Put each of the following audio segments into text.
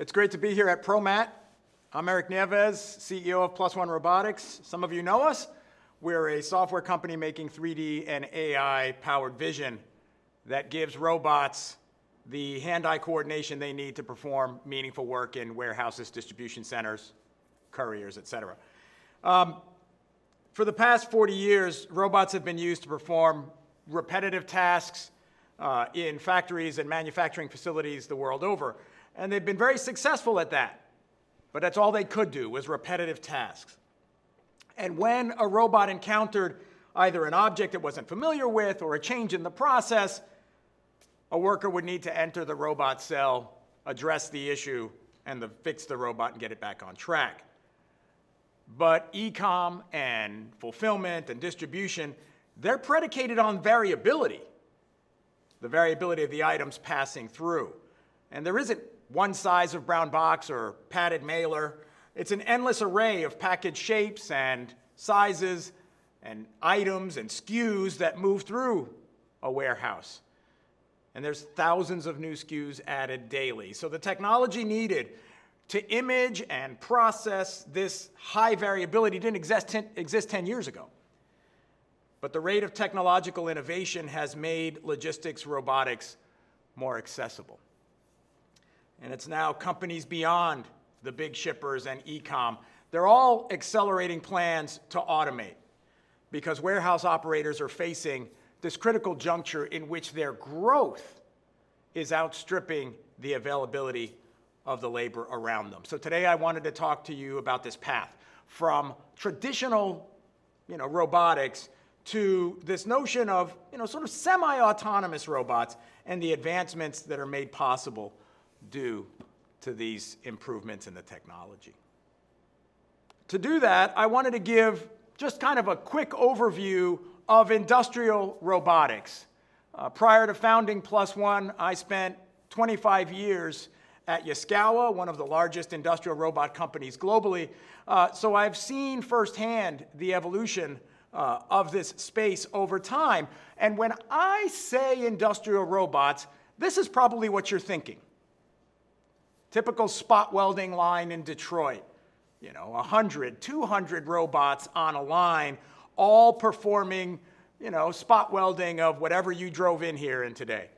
It's great to be here at ProMat. I'm Erik Nieves, CEO of +1 Robotics. Some of you know us. We're a software company making 3D and AI-powered vision that gives robots the hand-eye coordination they need to perform meaningful work in warehouses, distribution centers, couriers, etc. For the past 40 years, robots have been used to perform repetitive tasks in factories and manufacturing facilities the world over. And they've been very successful at that. But that's all they could do, was repetitive tasks. And when a robot encountered either an object it wasn't familiar with or a change in the process, a worker would need to enter the robot cell, address the issue, and fix the robot and get it back on track. But e-com and fulfillment and distribution, they're predicated on variability, the variability of the items passing through. And there isn't one size of brown box or padded mailer. It's an endless array of package shapes and sizes and items and SKUs that move through a warehouse. And there's thousands of new SKUs added daily. So the technology needed to image and process this high variability didn't exist 10 years ago. But the rate of technological innovation has made logistics robotics more accessible. And it's now companies beyond the big shippers and e-com. They're all accelerating plans to automate because warehouse operators are facing this critical juncture in which their growth is outstripping the availability of the labor around them. So today I wanted to talk to you about this path from traditional, robotics to this notion of, sort of semi-autonomous robots and the advancements that are made possible due to these improvements in the technology. To do that, I wanted to give just kind of a quick overview of industrial robotics. Prior to founding +1, I spent 25 years at Yaskawa, one of the largest industrial robot companies globally. So I've seen firsthand the evolution of this space over time. And when I say industrial robots, this is probably what you're thinking. Typical spot welding line in Detroit, 100, 200 robots on a line, all performing, spot welding of whatever you drove in here in today.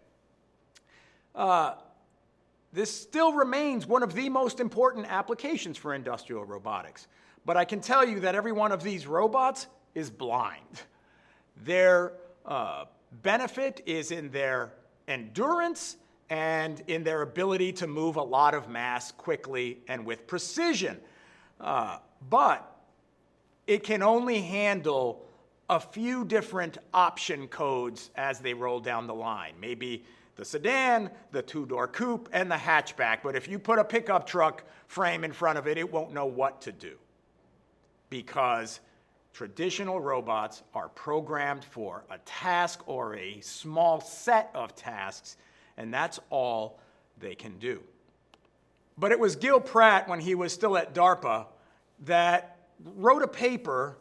This still remains one of the most important applications for industrial robotics. But I can tell you that every one of these robots is blind. Their benefit is in their endurance and in their ability to move a lot of mass quickly and with precision. But it can only handle a few different option codes as they roll down the line. Maybe the sedan, the two-door coupe, and the hatchback. But if you put a pickup truck frame in front of it, it won't know what to do. Because traditional robots are programmed for a task or a small set of tasks, and that's all they can do. But it was Gil Pratt, when he was still at DARPA, that wrote a paper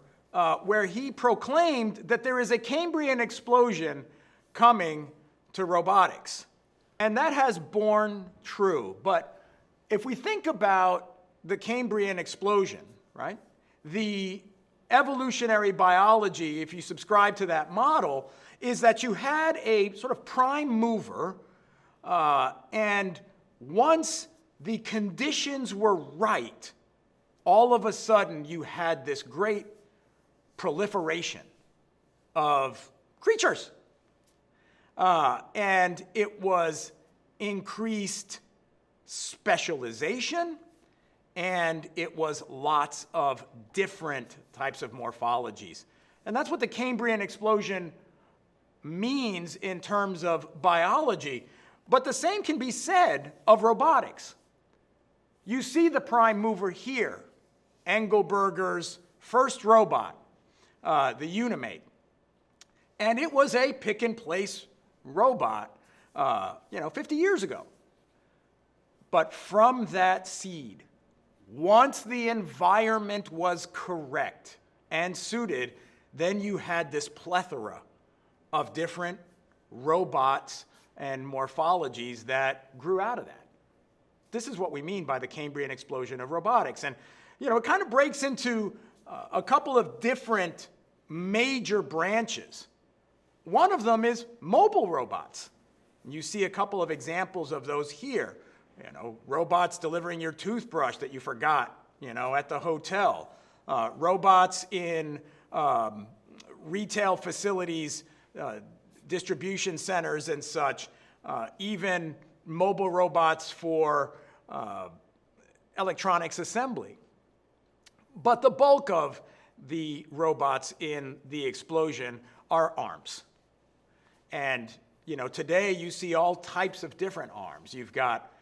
where he proclaimed that there is a Cambrian explosion coming to robotics. And that has borne true. But if we think about the Cambrian explosion, right, the evolutionary biology, if you subscribe to that model, is that you had a sort of prime mover, and once the conditions were right, all of a sudden you had this great proliferation of creatures. And it was increased specialization, and it was lots of different types of morphologies. And that's what the Cambrian explosion means in terms of biology. But the same can be said of robotics. You see the prime mover here, Engelberger's first robot, the Unimate. And it was a pick-and-place robot, 50 years ago. But from that seed, once the environment was correct and suited, then you had this plethora of different robots and morphologies that grew out of that. This is what we mean by the Cambrian explosion of robotics. And, it kind of breaks into a couple of different major branches. One of them is mobile robots. You see a couple of examples of those here. Robots delivering your toothbrush that you forgot, at the hotel. Robots in retail facilities, distribution centers and such. Even mobile robots for electronics assembly. But the bulk of the robots in the explosion are arms. And, today you see all types of different arms. You've got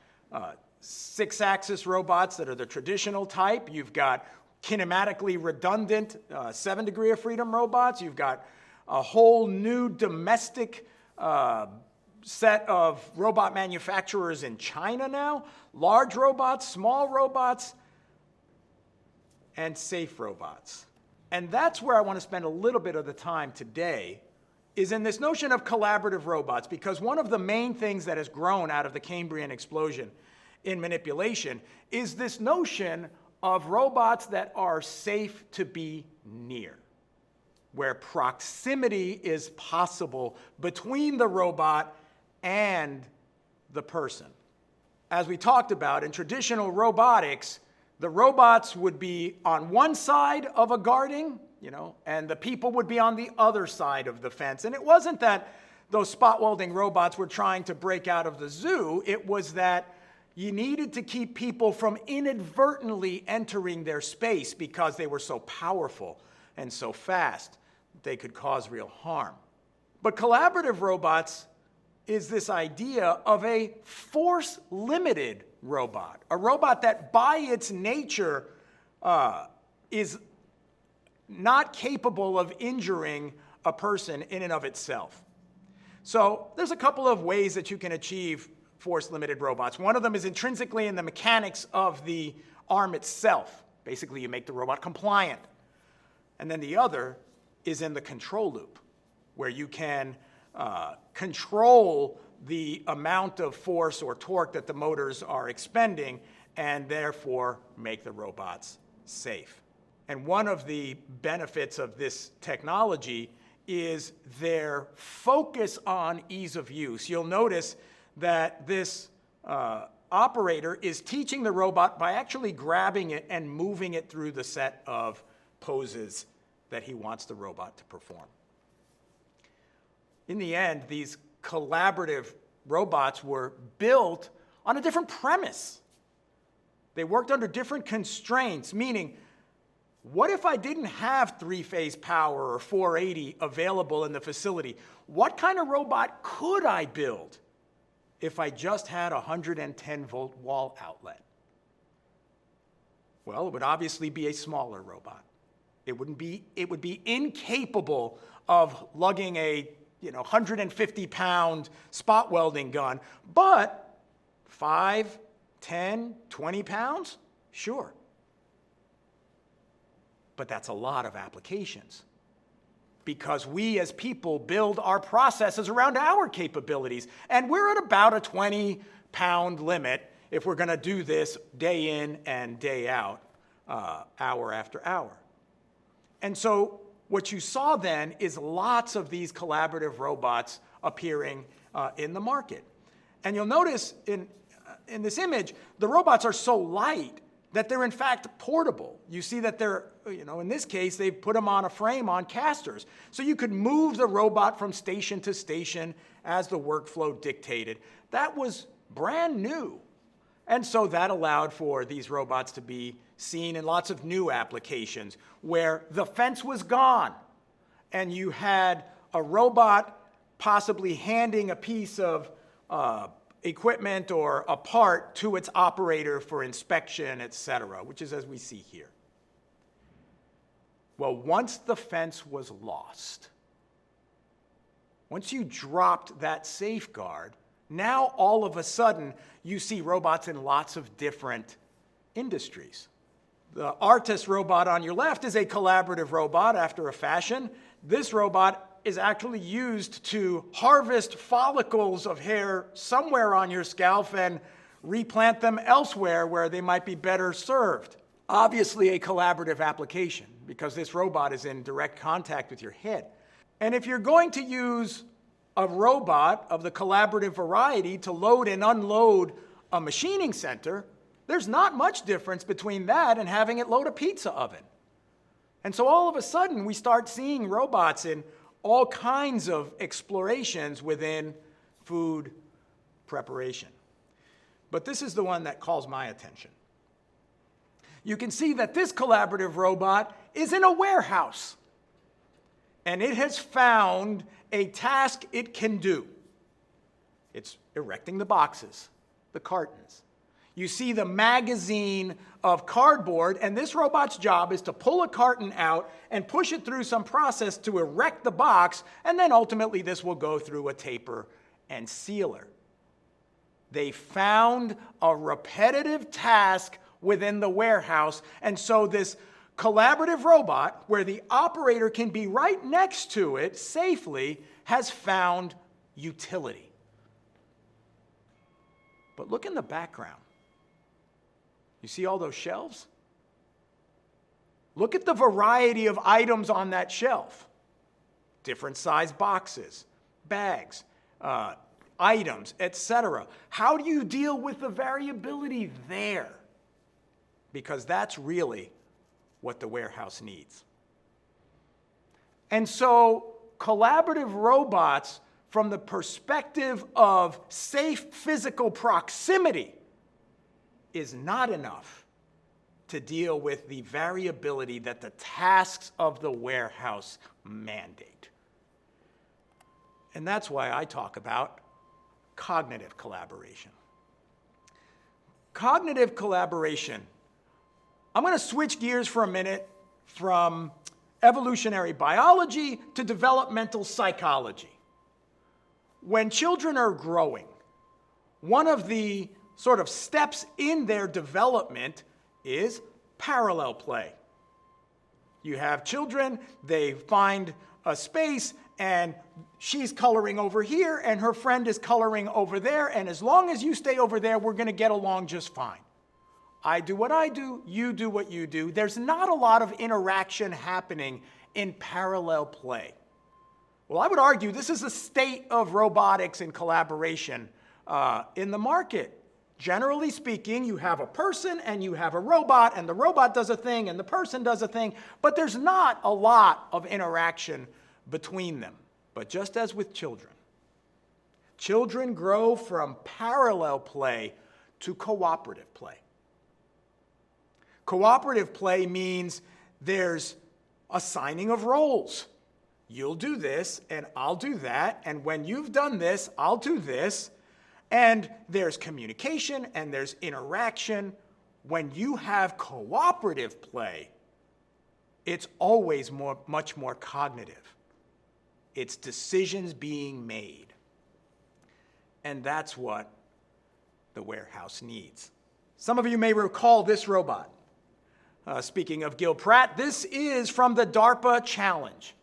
6-axis robots that are the traditional type. You've got kinematically redundant 7 degree of freedom robots. You've got a whole new domestic set of robot manufacturers in China now. Large robots, small robots, and safe robots. And that's where I want to spend a little bit of the time today, is in this notion of collaborative robots, because one of the main things that has grown out of the Cambrian explosion in manipulation is this notion of robots that are safe to be near, where proximity is possible between the robot and the person. As we talked about, in traditional robotics, the robots would be on one side of a guarding, and the people would be on the other side of the fence. And it wasn't that those spot welding robots were trying to break out of the zoo. It was that you needed to keep people from inadvertently entering their space because they were so powerful and so fast that they could cause real harm. But collaborative robots is this idea of a force-limited robot, a robot that by its nature is not capable of injuring a person in and of itself. So there's a couple of ways that you can achieve force-limited robots. One of them is intrinsically in the mechanics of the arm itself. Basically, you make the robot compliant. And then the other is in the control loop, where you can control the amount of force or torque that the motors are expending and therefore make the robots safe. And one of the benefits of this technology is their focus on ease of use. You'll notice that this operator is teaching the robot by actually grabbing it and moving it through the set of poses that he wants the robot to perform. In the end, these collaborative robots were built on a different premise. They worked under different constraints, meaning, what if I didn't have 3-phase power or 480 available in the facility? What kind of robot could I build if I just had a 110-volt wall outlet? Well, it would obviously be a smaller robot. It would be incapable of lugging a 150-pound spot welding gun, but 5, 10, 20 pounds? Sure. But that's a lot of applications, because we as people build our processes around our capabilities, and we're at about a 20-pound limit if we're going to do this day in and day out, hour after hour. And so what you saw then is lots of these collaborative robots appearing in the market. And you'll notice in this image, the robots are so light that they're in fact portable. You see that they're, in this case, they've put them on a frame on casters. So you could move the robot from station to station as the workflow dictated. That was brand new. And so that allowed for these robots to be seen in lots of new applications where the fence was gone and you had a robot possibly handing a piece of equipment or a part to its operator for inspection, etc., which is as we see here. Well, once the fence was lost, once you dropped that safeguard, now all of a sudden you see robots in lots of different industries. The Artis robot on your left is a collaborative robot after a fashion. This robot is actually used to harvest follicles of hair somewhere on your scalp and replant them elsewhere where they might be better served. Obviously a collaborative application because this robot is in direct contact with your head. And if you're going to use a robot of the collaborative variety to load and unload a machining center, there's not much difference between that and having it load a pizza oven. And so all of a sudden we start seeing robots in all kinds of explorations within food preparation. But this is the one that calls my attention. You can see that this collaborative robot is in a warehouse, and it has found a task it can do. It's erecting the boxes, the cartons. You see the magazine of cardboard, and this robot's job is to pull a carton out and push it through some process to erect the box, and then ultimately this will go through a taper and sealer. They found a repetitive task within the warehouse, and so this collaborative robot, where the operator can be right next to it safely, has found utility. But look in the background. You see all those shelves? Look at the variety of items on that shelf. Different size boxes, bags, items, etc. How do you deal with the variability there? Because that's really what the warehouse needs. And so collaborative robots, from the perspective of safe physical proximity, is not enough to deal with the variability that the tasks of the warehouse mandate. And that's why I talk about cognitive collaboration. Cognitive collaboration. I'm going to switch gears for a minute from evolutionary biology to developmental psychology. When children are growing, one of the sort of steps in their development is parallel play. You have children, they find a space, and she's coloring over here, and her friend is coloring over there, and as long as you stay over there, we're going to get along just fine. I do what I do, you do what you do. There's not a lot of interaction happening in parallel play. Well, I would argue this is a state of robotics and collaboration in the market. Generally speaking, you have a person and you have a robot, and the robot does a thing and the person does a thing, but there's not a lot of interaction between them. But just as with children, children grow from parallel play to cooperative play. Cooperative play means there's assigning of roles. You'll do this and I'll do that, and when you've done this, I'll do this. And there's communication and there's interaction. When you have cooperative play, it's always much more cognitive. It's decisions being made. And that's what the warehouse needs. Some of you may recall this robot. Speaking of Gil Pratt, this is from the DARPA challenge.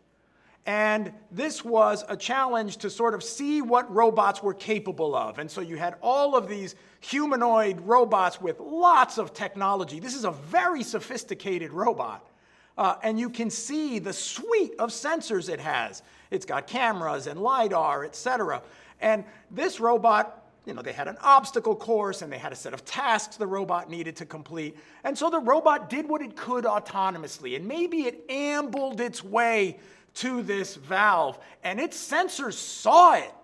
And this was a challenge to sort of see what robots were capable of. And so you had all of these humanoid robots with lots of technology. This is a very sophisticated robot. And you can see the suite of sensors it has. It's got cameras and LiDAR, etc. And this robot, they had an obstacle course and they had a set of tasks the robot needed to complete. And so the robot did what it could autonomously. And maybe it ambled its way to this valve, and its sensors saw it,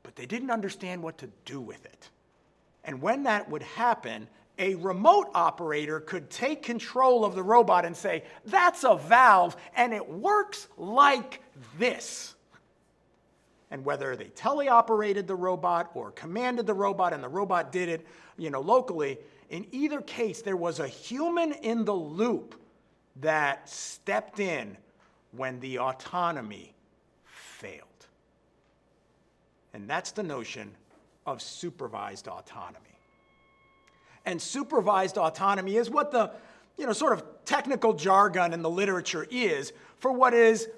but they didn't understand what to do with it. And when that would happen, a remote operator could take control of the robot and say, that's a valve, and it works like this. And whether they teleoperated the robot or commanded the robot and the robot did it, locally, in either case, there was a human in the loop that stepped in when the autonomy failed. And that's the notion of supervised autonomy. And supervised autonomy is what the sort of technical jargon in the literature is for what is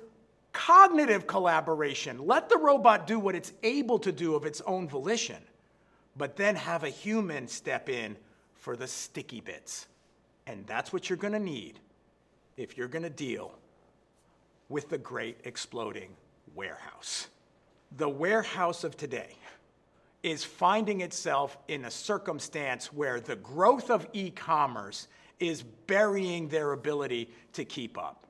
cognitive collaboration. Let the robot do what it's able to do of its own volition. but then have a human step in for the sticky bits. And that's what you're going to need if you're going to deal with the great exploding warehouse. The warehouse of today is finding itself in a circumstance where the growth of e-commerce is burying their ability to keep up.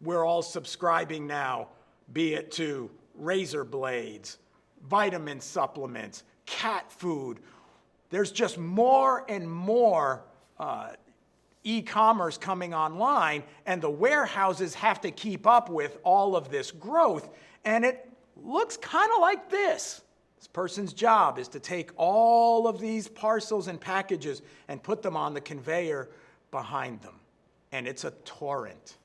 We're all subscribing now, be it to razor blades, vitamin supplements, cat food. There's just more and more e-commerce coming online, and the warehouses have to keep up with all of this growth, and it looks kind of like this. This person's job is to take all of these parcels and packages and put them on the conveyor behind them. And it's a torrent.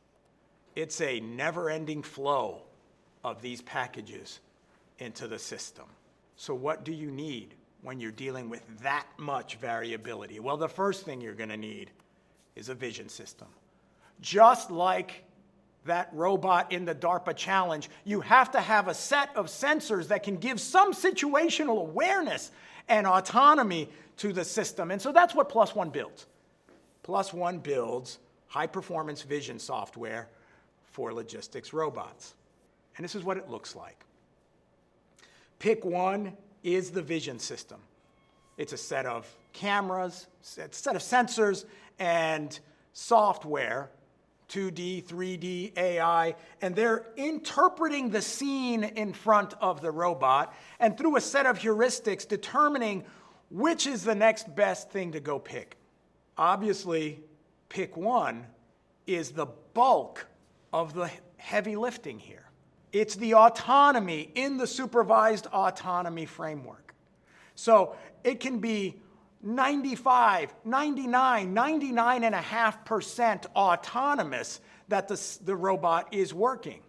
It's a never-ending flow of these packages into the system. So what do you need when you're dealing with that much variability? Well, the first thing you're going to need is a vision system. Just like that robot in the DARPA challenge, you have to have a set of sensors that can give some situational awareness and autonomy to the system. And so that's what Plus One builds. Plus One builds high-performance vision software for logistics robots. And this is what it looks like. Pick One is the vision system. It's a set of cameras, a set of sensors, and software, 2D, 3D, AI, and they're interpreting the scene in front of the robot, and through a set of heuristics, determining which is the next best thing to go pick. Obviously, Pick One is the bulk of the heavy lifting here. It's the autonomy in the supervised autonomy framework. So it can be 95, 99, 99.5% autonomous that the robot is working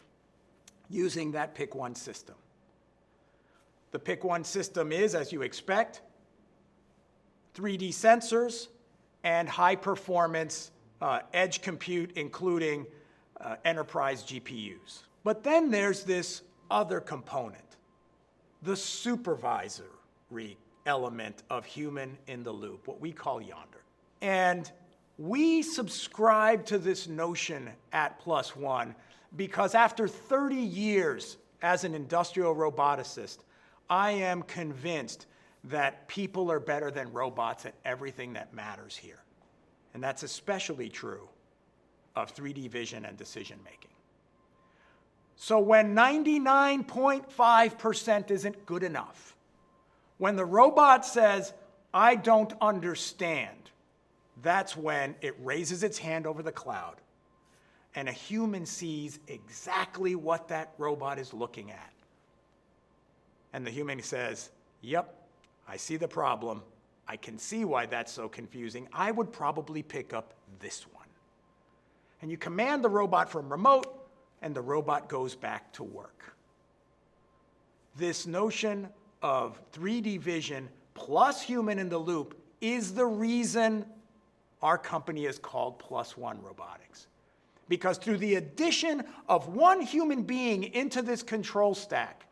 using that Pick One system. The Pick One system is, as you expect, 3D sensors and high-performance edge compute, including enterprise GPUs. But then there's this other component, the supervisory element of human in the loop, what we call Yonder. And we subscribe to this notion at Plus One because after 30 years as an industrial roboticist, I am convinced that people are better than robots at everything that matters here. And that's especially true of 3D vision and decision making. So when 99.5% isn't good enough, when the robot says, I don't understand, that's when it raises its hand over the cloud and a human sees exactly what that robot is looking at. And the human says, yep, I see the problem. I can see why that's so confusing. I would probably pick up this one. And you command the robot from remote, and the robot goes back to work. This notion of 3D vision plus human in the loop is the reason our company is called Plus One Robotics. Because through the addition of one human being into this control stack,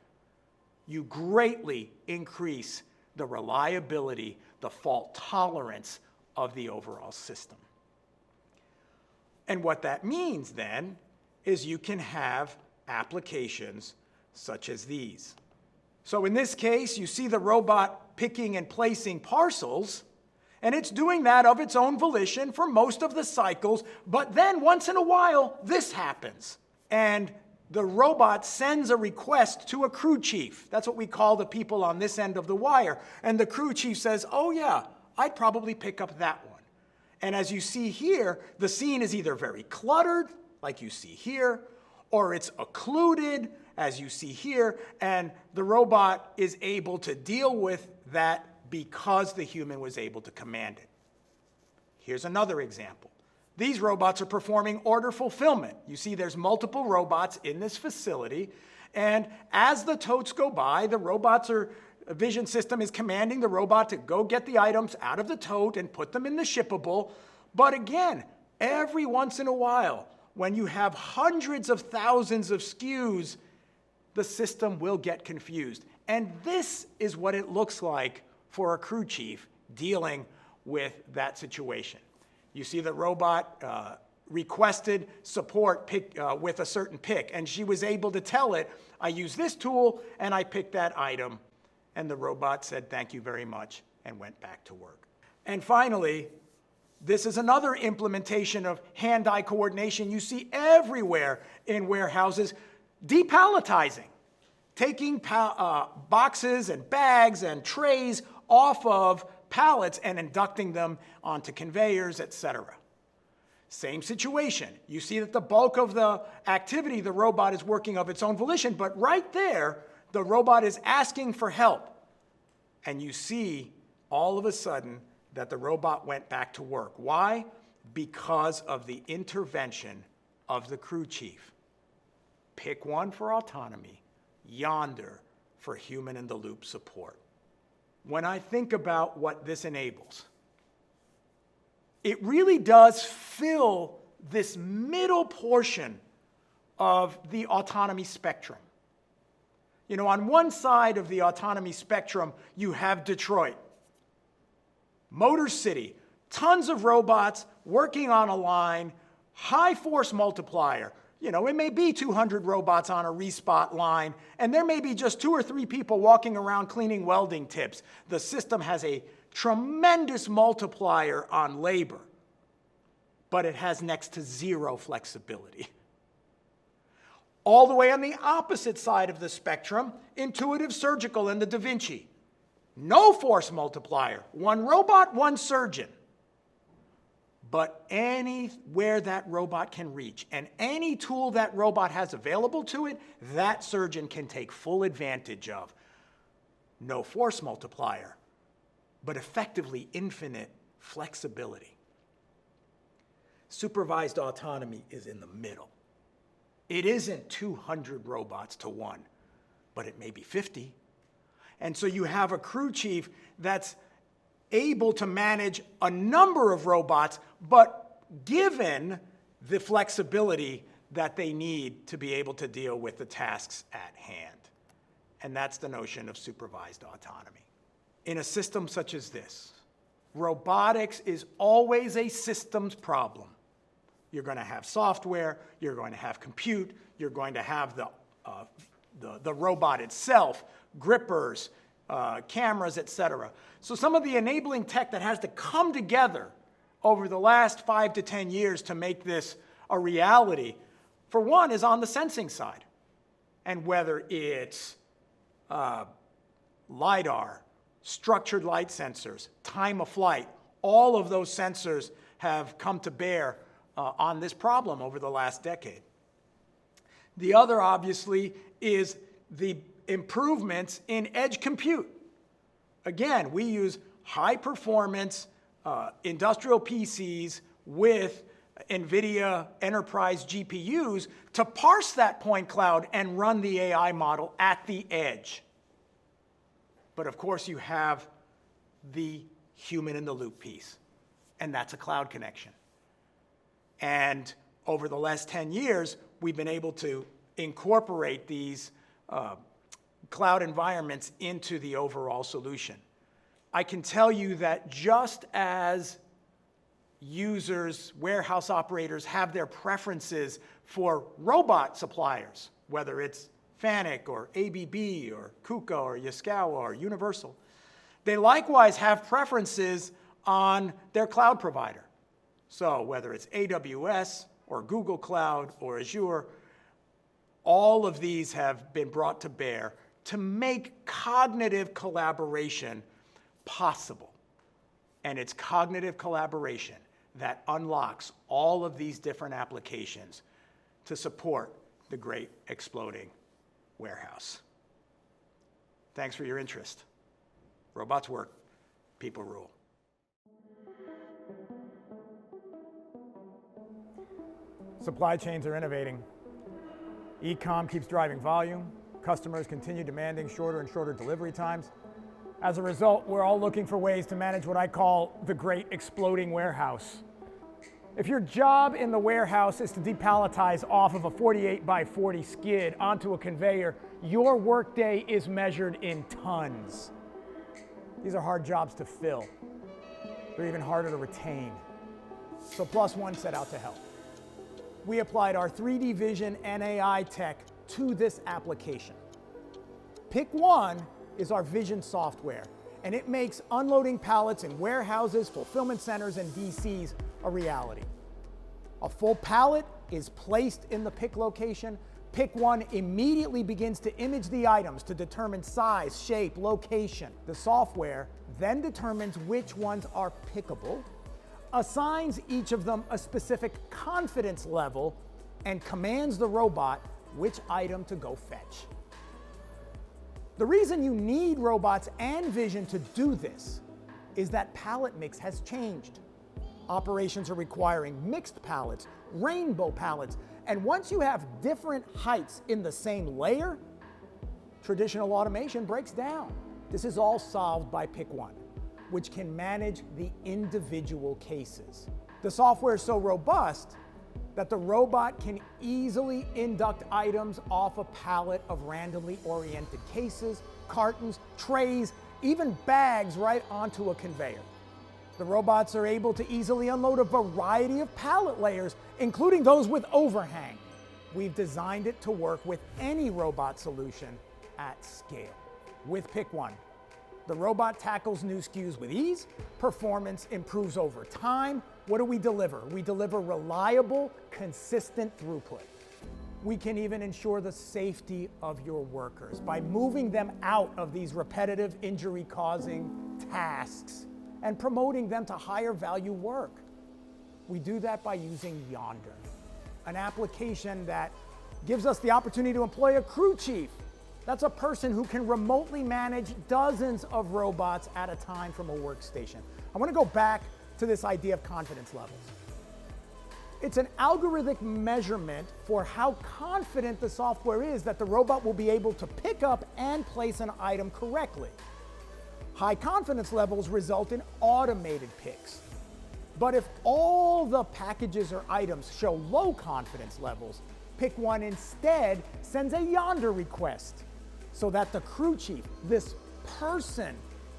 you greatly increase the reliability, the fault tolerance of the overall system. And what that means then is you can have applications such as these. So in this case, you see the robot picking and placing parcels, and it's doing that of its own volition for most of the cycles, but then once in a while, this happens. And the robot sends a request to a crew chief. That's what we call the people on this end of the wire. And the crew chief says, oh yeah, I'd probably pick up that one. And as you see here, the scene is either very cluttered, like you see here, or it's occluded, as you see here, and the robot is able to deal with that because the human was able to command it. Here's another example. These robots are performing order fulfillment. You see there's multiple robots in this facility, and as the totes go by, the vision system is commanding the robot to go get the items out of the tote and put them in the shippable. But again, every once in a while, when you have hundreds of thousands of SKUs, the system will get confused. And this is what it looks like for a crew chief dealing with that situation. You see the robot requested support with a certain pick, and she was able to tell it, I use this tool and I picked that item, and the robot said thank you very much and went back to work. And finally, this is another implementation of hand-eye coordination you see everywhere in warehouses, depalletizing, taking boxes and bags and trays off of pallets and inducting them onto conveyors, etc. Same situation. You see that the bulk of the activity, the robot is working of its own volition, but right there, the robot is asking for help. And you see all of a sudden that the robot went back to work. Why? Because of the intervention of the crew chief. Pick one for autonomy, yonder for human-in-the-loop support. When I think about what this enables, it really does fill this middle portion of the autonomy spectrum. You know, on one side of the autonomy spectrum, you have Detroit. Motor City, tons of robots working on a line, high force multiplier. You know, it may be 200 robots on a respot line, and there may be just 2 or 3 people walking around cleaning welding tips. The system has a tremendous multiplier on labor, but it has next to zero flexibility. All the way on the opposite side of the spectrum, Intuitive Surgical and the Da Vinci. No force multiplier, 1 robot, 1 surgeon. But anywhere that robot can reach and any tool that robot has available to it, that surgeon can take full advantage of. No force multiplier, but effectively infinite flexibility. Supervised autonomy is in the middle. It isn't 200 robots to 1, but it may be 50. And so you have a crew chief that's able to manage a number of robots, but given the flexibility that they need to be able to deal with the tasks at hand. And that's the notion of supervised autonomy. In a system such as this, robotics is always a systems problem. You're going to have software, you're going to have compute, you're going to have the robot itself, grippers, cameras, etc. So some of the enabling tech that has to come together over the last 5 to 10 years to make this a reality, for one, is on the sensing side. And whether it's LiDAR, structured light sensors, time of flight, all of those sensors have come to bear on this problem over the last decade. The other, obviously, is the improvements in edge compute. Again, we use high-performance industrial PCs with NVIDIA enterprise GPUs to parse that point cloud and run the AI model at the edge. But of course, you have the human-in-the-loop piece, and that's a cloud connection. And over the last 10 years, we've been able to incorporate these cloud environments into the overall solution. I can tell you that just as users, warehouse operators have their preferences for robot suppliers, whether it's Fanuc or ABB or KUKA or Yaskawa or Universal, they likewise have preferences on their cloud provider. So whether it's AWS or Google Cloud or Azure, all of these have been brought to bear to make cognitive collaboration possible. And it's cognitive collaboration that unlocks all of these different applications to support the great exploding warehouse. Thanks for your interest. Robots work, people rule. Supply chains are innovating. E-com keeps driving volume. Customers continue demanding shorter and shorter delivery times. As a result, we're all looking for ways to manage what I call the great exploding warehouse. If your job in the warehouse is to depalletize off of a 48 by 40 skid onto a conveyor, your workday is measured in tons. These are hard jobs to fill. They're even harder to retain. So Plus One set out to help. We applied our 3D vision and AI tech to this application. Pick One is our vision software, and it makes unloading pallets in warehouses, fulfillment centers, and DCs a reality. A full pallet is placed in the pick location. Pick One immediately begins to image the items to determine size, shape, location. The software then determines which ones are pickable, assigns each of them a specific confidence level, and commands the robot which item to go fetch. The reason you need robots and vision to do this is that pallet mix has changed. Operations are requiring mixed pallets, rainbow pallets, and once you have different heights in the same layer, traditional automation breaks down. This is all solved by Pick One, which can manage the individual cases. The software is so robust that the robot can easily induct items off a pallet of randomly oriented cases, cartons, trays, even bags right onto a conveyor. The robots are able to easily unload a variety of pallet layers, including those with overhang. We've designed it to work with any robot solution at scale. With Pick One, the robot tackles new SKUs with ease, performance improves over time. What do we deliver? We deliver reliable, consistent throughput. We can even ensure the safety of your workers by moving them out of these repetitive, injury-causing tasks and promoting them to higher value work. We do that by using Yonder, an application that gives us the opportunity to employ a crew chief. That's a person who can remotely manage dozens of robots at a time from a workstation. I want to go back to this idea of confidence levels. It's an algorithmic measurement for how confident the software is that the robot will be able to pick up and place an item correctly. High confidence levels result in automated picks. But if all the packages or items show low confidence levels, Pick One instead sends a Yonder request so that the crew chief, this person,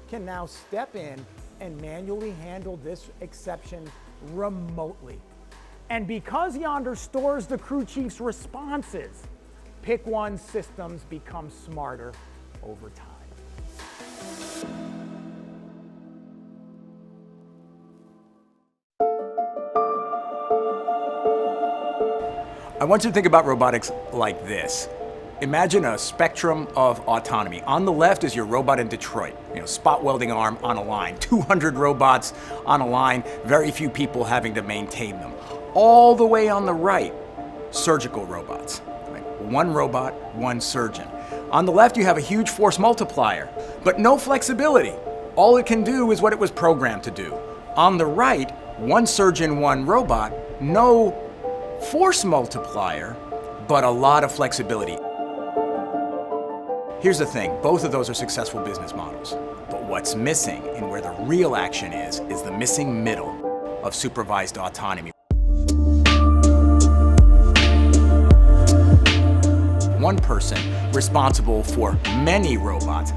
can now step in and manually handle this exception remotely. And because Yonder stores the crew chief's responses, Pick One systems become smarter over time. I want you to think about robotics like this. Imagine a spectrum of autonomy. On the left is your robot in Detroit, spot welding arm on a line, 200 robots on a line, very few people having to maintain them. All the way on the right, surgical robots, right? One robot, one surgeon. On the left, you have a huge force multiplier, but no flexibility. All it can do is what it was programmed to do. On the right, one surgeon, one robot, no force multiplier, but a lot of flexibility. Here's the thing, both of those are successful business models, but what's missing and where the real action is the missing middle of supervised autonomy. One person responsible for many robots,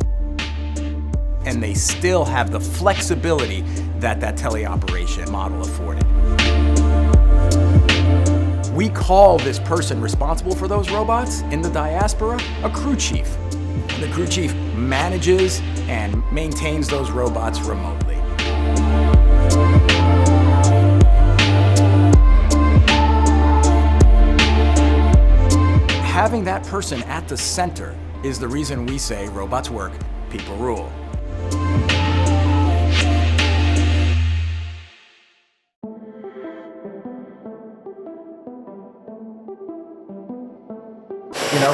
and they still have the flexibility that teleoperation model afforded. We call this person responsible for those robots in the diaspora a crew chief. The crew chief manages and maintains those robots remotely. Having that person at the center is the reason we say robots work, people rule.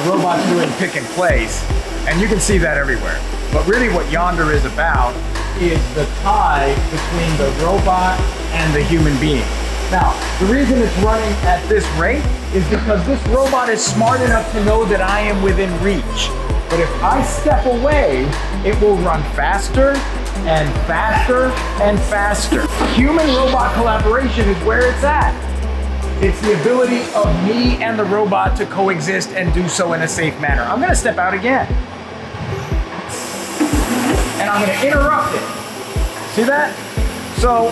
Robots doing pick and place, and you can see that everywhere. But really what Yonder is about is the tie between the robot and the human being. Now, the reason it's running at this rate is because this robot is smart enough to know that I am within reach. But if I step away, it will run faster and faster and faster. Human-robot collaboration is where it's at. It's the ability of me and the robot to coexist and do so in a safe manner. I'm going to step out again. and I'm going to interrupt it. See that? So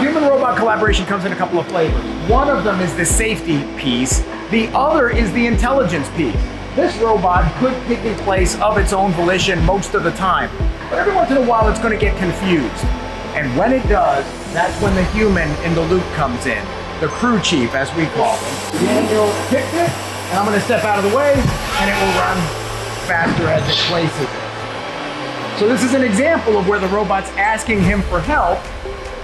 human-robot collaboration comes in a couple of flavors. One of them is the safety piece. The other is the intelligence piece. This robot could pick in place of its own volition most of the time, but every once in a while it's going to get confused. And when it does, that's when the human in the loop comes in, the crew chief, as we call him. Daniel picked it, and I'm going to step out of the way, and it will run faster as it places it. So this is an example of where the robot's asking him for help.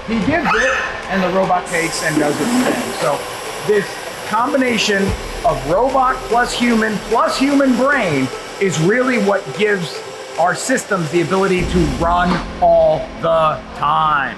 He gives it, and the robot takes and does its thing. So this combination of robot plus human brain is really what gives our systems the ability to run all the time.